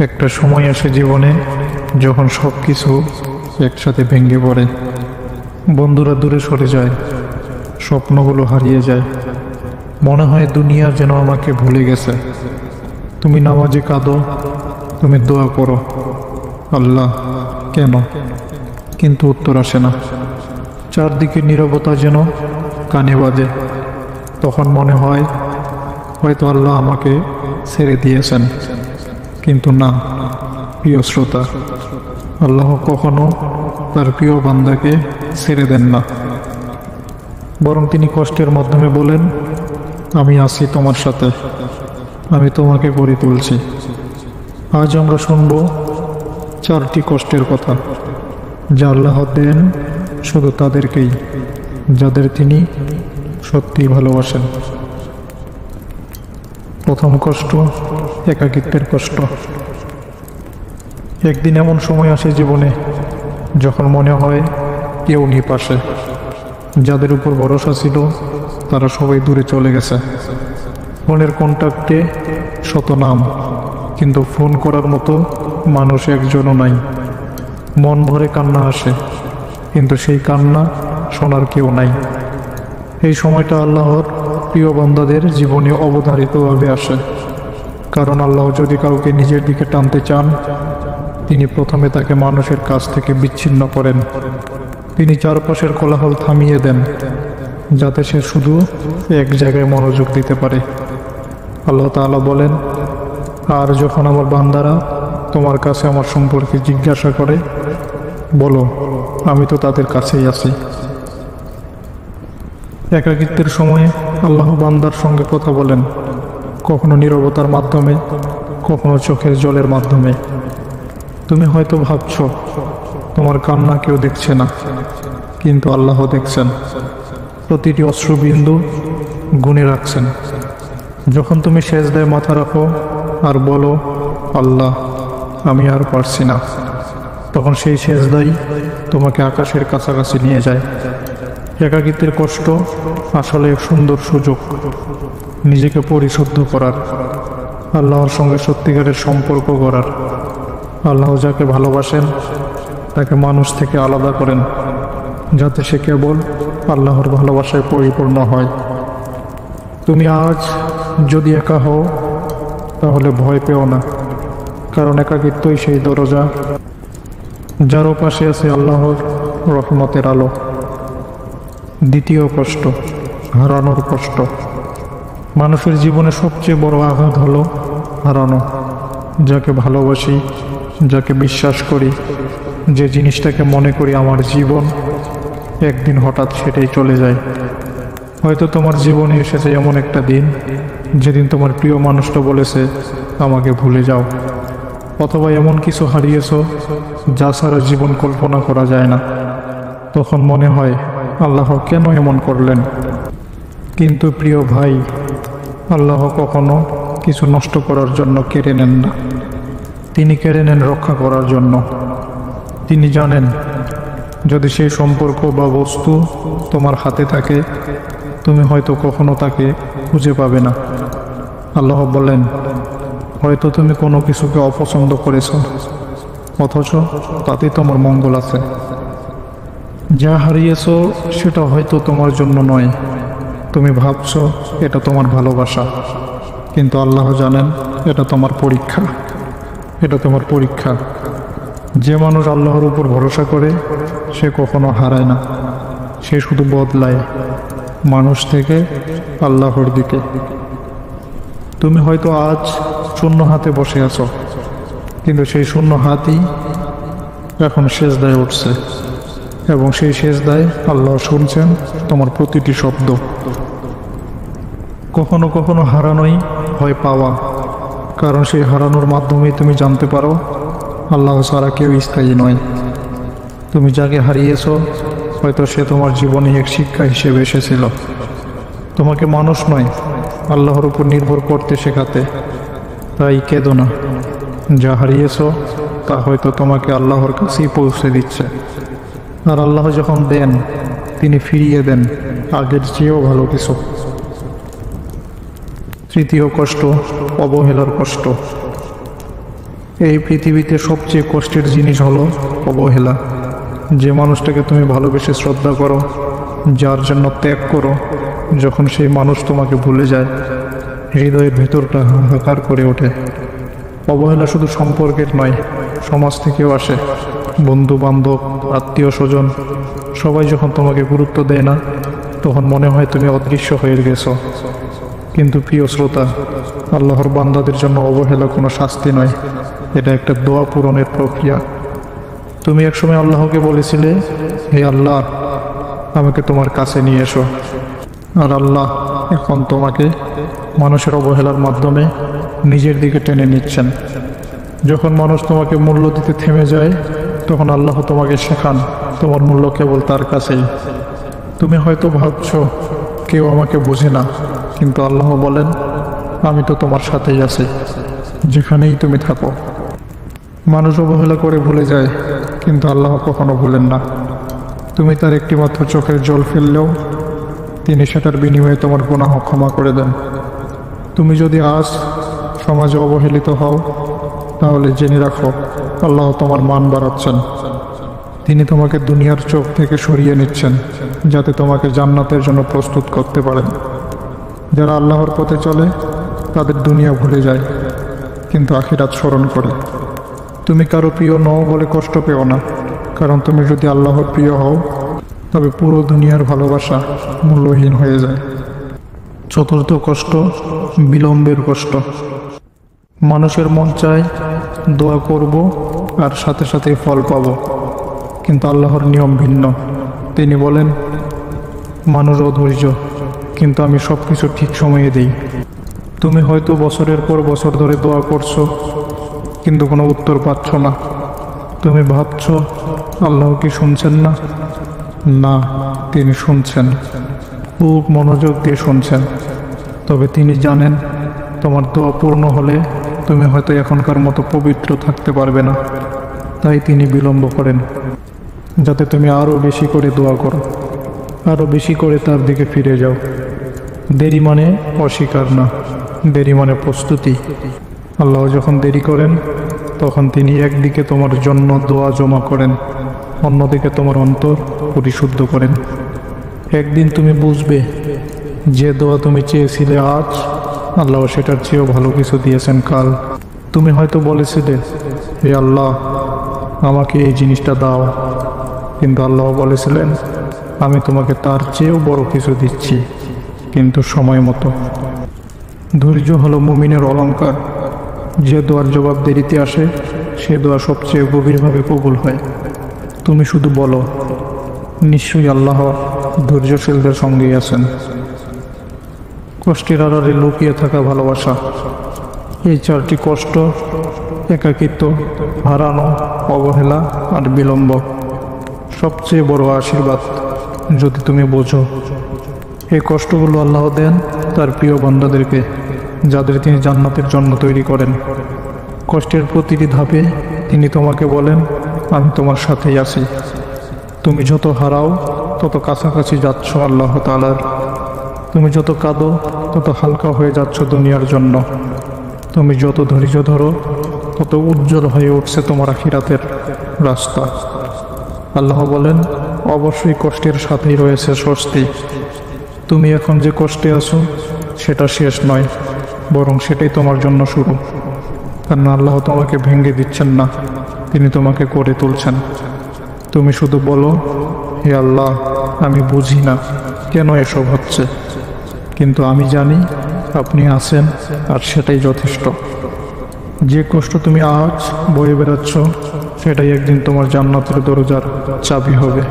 একটা সময় আসে জীবনে যখন সব কিছু একসাথে ভেঙে পড়ে, বন্ধুরা দূরে সরে যায়, স্বপ্নগুলো হারিয়ে যায়, মনে হয় দুনিয়া যেন আমাকে ভুলে গেছে। তুমি নামাজে কাঁদো, তুমি দোয়া করো, আল্লাহ কেন, কিন্তু উত্তর আসে না। চারদিকে নীরবতা যেন কানে বাজে। তখন মনে হয় হয়তো আল্লাহ আমাকে ছেড়ে দিয়েছেন, কিন্তু না প্রিয় শ্রোতা, আল্লাহ কখনো তার প্রিয় বান্দাকে ছেড়ে দেন না, বরং তিনি কষ্টের মাধ্যমে বলেন, আমি আছি তোমার সাথে, আমি তোমাকে গড়ে তুলছি। আজ আমরা শুনব চারটি কষ্টের কথা, যা আল্লাহ দেন শুধু তাদেরকেই যাদের তিনি সত্যি ভালোবাসেন। প্রথম কষ্ট, একাকিত্বের কষ্ট। একদিন এমন সময় আসে জীবনে যখন মনে হয় কেউ নেই পাশে। যাদের উপর ভরসা ছিল তারা সবাই দূরে চলে গেছে। ফোনের কন্ট্যাক্টে শত নাম, কিন্তু ফোন করার মতো মানুষ একজনও নাই। মন ভরে কান্না আসে, কিন্তু সেই কান্না শোনার কেউ নাই। এই সময়টা আল্লাহর প্রিয় বান্দাদের জীবনে অবধারিতভাবে আসে, কারণ আল্লাহ যদি কাউকে নিজের দিকে টানতে চান, তিনি প্রথমে তাকে মানুষের কাছ থেকে বিচ্ছিন্ন করেন। তিনি চারপাশের কোলাহল থামিয়ে দেন, যাতে সে শুধু এক জায়গায় মনোযোগ দিতে পারে। আল্লাহ তাআলা বলেন, আর যখন আমার বান্দারা তোমার কাছে আমার সম্পর্কে জিজ্ঞাসা করে, বলো আমি তো তাদের কাছেই আছি। একাকিত্বের সময়ে আল্লাহ বান্দার সঙ্গে কথা বলেন, কখনো নীরবতার মাধ্যমে, কখনো চোখের জলের মাধ্যমে। তুমি হয়তো ভাবছ তোমার কান্না কেউ দেখছে না, কিন্তু আল্লাহ দেখছেন। প্রতিটি অশ্রুবিন্দু গুণে রাখছেন। যখন তুমি সেজদায় মাথা রাখো আর বলো, আল্লাহ আমি আর পারছি না, তখন সেই সেজদাই তোমাকে আকাশের কাছাকাছি নিয়ে যায়। একাকিত্বের কষ্ট আসলে এক সুন্দর সুযোগ নিজেকে পরিশুদ্ধ করার, আল্লাহর সঙ্গে সত্যিকারের সম্পর্ক করার। আল্লাহ যাকে ভালোবাসেন তাকে মানুষ থেকে আলাদা করেন, যাতে সে কেবল আল্লাহর ভালোবাসায় পরিপূর্ণ হয়। তুমি আজ যদি একা হও তাহলে ভয় পেও না, কারণ একাকিত্বই সেই দরজা যার পাশে আছে আল্লাহর রহমতের আলো। দ্বিতীয় কষ্ট, হারানোর কষ্ট। মানুষের জীবনে সবচেয়ে বড় আঘাত হলো হারানো। যাকে ভালোবাসি, যাকে বিশ্বাস করি, যে জিনিসটাকে মনে করি আমার জীবন, একদিন হঠাৎ সেটাই চলে যায়। হয়তো তোমার জীবনে এসেছে এমন একটা দিন যেদিন তোমার প্রিয় মানুষটা বলেছে আমাকে ভুলে যাও, অথবা এমন কিছু হারিয়েছ যা ছাড়া জীবন কল্পনা করা যায় না। তখন মনে হয় আল্লাহ কেন এমন করলেন। কিন্তু প্রিয় ভাই, আল্লাহ কখনো কিছু নষ্ট করার জন্য কেড়ে নেন না, তিনি কেড়ে নেন রক্ষা করার জন্য। তিনি জানেন যদি সেই সম্পর্ক বা বস্তু তোমার হাতে থাকে, তুমি হয়তো কখনো তাকে খুঁজে পাবে না। আল্লাহ বলেন, হয়তো তুমি কোনো কিছুকে অপছন্দ করেছ, অথচ তাতে তোমার মঙ্গল আছে। যা হারিয়েছ সেটা হয়তো তোমার জন্য নয়, তুমি ভাবছ এটা তোমার ভালোবাসা, কিন্তু আল্লাহ জানেন এটা তোমার পরীক্ষা, এটা তোমার পরীক্ষা। যে মানুষ আল্লাহর উপর ভরসা করে সে কখনো হারায় না, সে শুধু বদলায় মানুষ থেকে আল্লাহর দিকে। তুমি হয়তো আজ শূন্য হাতে বসে আছো, কিন্তু সেই শূন্য হাতই এখন সেজদায় উঠছে, এবং সেই সেজদায় আল্লাহ শুনছেন তোমার প্রতিটি শব্দ। কখনো কখনো হারানোই হয় পাওয়া, কারণ সেই হারানোর মাধ্যমেই তুমি জানতে পারো আল্লাহ ছাড়া কেউ স্থায়ী নয়। তুমি যাকে হারিয়েছ হয়তো সে তোমার জীবনে এক শিক্ষা হিসেবে এসেছিল, তোমাকে মানুষ নয় আল্লাহর উপর নির্ভর করতে শেখাতে। তাই কেঁদো না, যা হারিয়েছ তা হয়তো তোমাকে আল্লাহর কাছেই পৌঁছে দিচ্ছে। আর আল্লাহ যখন দেন তিনি ফিরিয়ে দেন আগের চেয়েও ভালো কিছু। তৃতীয় কষ্ট, অবহেলার কষ্ট। এই পৃথিবীতে সবচেয়ে কষ্টের জিনিস হলো অবহেলা। যে মানুষটাকে তুমি ভালোবেসে শ্রদ্ধা করো, যার জন্য ত্যাগ করো, যখন সেই মানুষ তোমাকে ভুলে যায়, হৃদয়ের ভেতরটা হাহাকার করে ওঠে। অবহেলা শুধু সম্পর্কের নয়, সমাজ থেকেও আসে। বন্ধু বান্ধব, আত্মীয় স্বজন সবাই যখন তোমাকে গুরুত্ব দেয় না, তখন মনে হয় তুমি অদৃশ্য হয়ে গেছো। কিন্তু প্রিয় শ্রোতা, আল্লাহর বান্দাদের জন্য অবহেলা কোনো শাস্তি নয়, এটা একটা দোয়া পূরণের প্রক্রিয়া। তুমি একসময় আল্লাহকে বলেছিলে, হে আল্লাহ, আমাকে তোমার কাছে নিয়ে এসো। আর আল্লাহ এখন তোমাকে মানুষের অবহেলার মাধ্যমে নিজের দিকে টেনে নিচ্ছেন। যখন মানুষ তোমাকে মূল্য দিতে থেমে যায়, তখন আল্লাহ তোমাকে শেখান তোমার মূল্য কেবল তার কাছেই। তুমি হয়তো ভাবছো কেউ আমাকে বোঝে না, কিন্তু আল্লাহ বলেন, আমি তো তোমার সাথেই আছি, যেখানেই তুমি থাকো। মানুষ অবহেলা করে ভুলে যায়, কিন্তু আল্লাহ কখনো ভুলেন না। তুমি তার একটিমাত্র চোখের জল ফেললেও তিনি সেটার বিনিময়ে তোমার গুনাহ ক্ষমা করে দেন। তুমি যদি আজ সমাজে অবহেলিত হও, তাহলে জেনে রাখো আল্লাহ তোমার মান বাড়াচ্ছেন। তিনি তোমাকে দুনিয়ার চোখ থেকে সরিয়ে নিচ্ছেন, যাতে তোমাকে জান্নাতের জন্য প্রস্তুত করতে পারেন। যারা আল্লাহর পথে চলে তাদের দুনিয়া ভুলে যায়, কিন্তু আখিরাত স্মরণ করে। তুমি কারো প্রিয় নও বলে কষ্ট পেও না, কারণ তুমি যদি আল্লাহর প্রিয় হও, তবে পুরো দুনিয়ার ভালোবাসা মূল্যহীন হয়ে যায়। চতুর্থ কষ্ট, বিলম্বের কষ্ট। মানুষের মন চায় দোয়া করব আর সাথে সাথে ফল পাব, কিন্তু আল্লাহর নিয়ম ভিন্ন। তিনি বলেন, মানুষ অধৈর্য, কিন্তু আমি সব কিছু ঠিক সময়ে দিই। তুমি হয়তো বছরের পর বছর ধরে দোয়া করছো, কিন্তু কোনো উত্তর পাচ্ছ না। তুমি ভাবছো আল্লাহ কি শুনছেন না? না, তিনি শুনছেন, খুব মনোযোগ দিয়ে শুনছেন। তবে তিনি জানেন তোমার দোয়া পূর্ণ হলে তুমি হয়তো এখনকার মতো পবিত্র থাকতে পারবে না। তাই তিনি বিলম্ব করেন, যাতে তুমি আরও বেশি করে দোয়া করো, আরও বেশি করে তার দিকে ফিরে যাও। দেরি মানে অস্বীকার না, দেরি মানে প্রস্তুতি। আল্লাহ যখন দেরি করেন, তখন তিনি একদিকে তোমার জন্য দোয়া জমা করেন, অন্যদিকে তোমার অন্তর পরিশুদ্ধ করেন। একদিন তুমি বুঝবে যে দোয়া তুমি চেয়েছিলে আজ, আল্লাহ সেটার চেয়েও ভালো কিছু দিয়েছেন কাল। তুমি হয়তো বলেছিলে, হে আল্লাহ, আমাকে এই জিনিসটা দাও, কিন্তু আল্লাহ বলেছিলেন, আমি তোমাকে তার চেয়েও বড় কিছু দিচ্ছি, কিন্তু সময় মতো। ধৈর্য হলো মুমিনের অলংকার। যে দোয়ার জবাব দেরিতে আসে, সে দোয়া সবচেয়ে গভীরভাবে কবুল হয়। তুমি শুধু বলো, নিশ্চয়ই আল্লাহ ধৈর্যশীলদের সঙ্গেই আছেন। কষ্টের আড়ালে লুকিয়ে থাকা ভালোবাসা। এই চারটি কষ্ট, একাকিত্ব, হারানো, অবহেলা আর বিলম্ব, সবচেয়ে বড় আশীর্বাদ যদি তুমি বোঝো। এই কষ্টগুলো আল্লাহ দেন তার প্রিয় বান্দাদেরকে, যাদের তিনি জান্নাতের জন্য তৈরি করেন। কষ্টের প্রতিটি ধাপে তিনি তোমাকে বলেন, আমি তোমার সাথেই আছি। তুমি যত হারাও, তত কাছাকাছি যাচ্ছ আল্লাহ তাআলার। তুমি যত কাঁদো, তত হালকা হয়ে যাচ্ছ দুনিয়ার জন্য। তুমি যত ধৈর্য ধরো, তত উজ্জ্বল হয়ে উঠছে তোমার আখিরাতের রাস্তা। আল্লাহ বলেন, অবশ্যই কষ্টের সাথেই রয়েছে স্বস্তি। তুমি এখন যে কষ্টে আছো, সেটা শেষ নয়, বরং সেটাই তোমার জন্য শুরু। কারণ আল্লাহ তোমাকে ভেঙে দিচ্ছেন না, তিনি তোমাকে করে তুলছেন। তুমি শুধু বলো, হে আল্লাহ, আমি বুঝি না কেন এসব হচ্ছে, কিন্তু আমি জানি আপনি আছেন, আর সেটাই যথেষ্ট। যে কষ্ট তুমি আজ বয়ে বেড়াচ্ছ, সেটাই একদিন তোমার জান্নাতের দরজার চাবি হবে।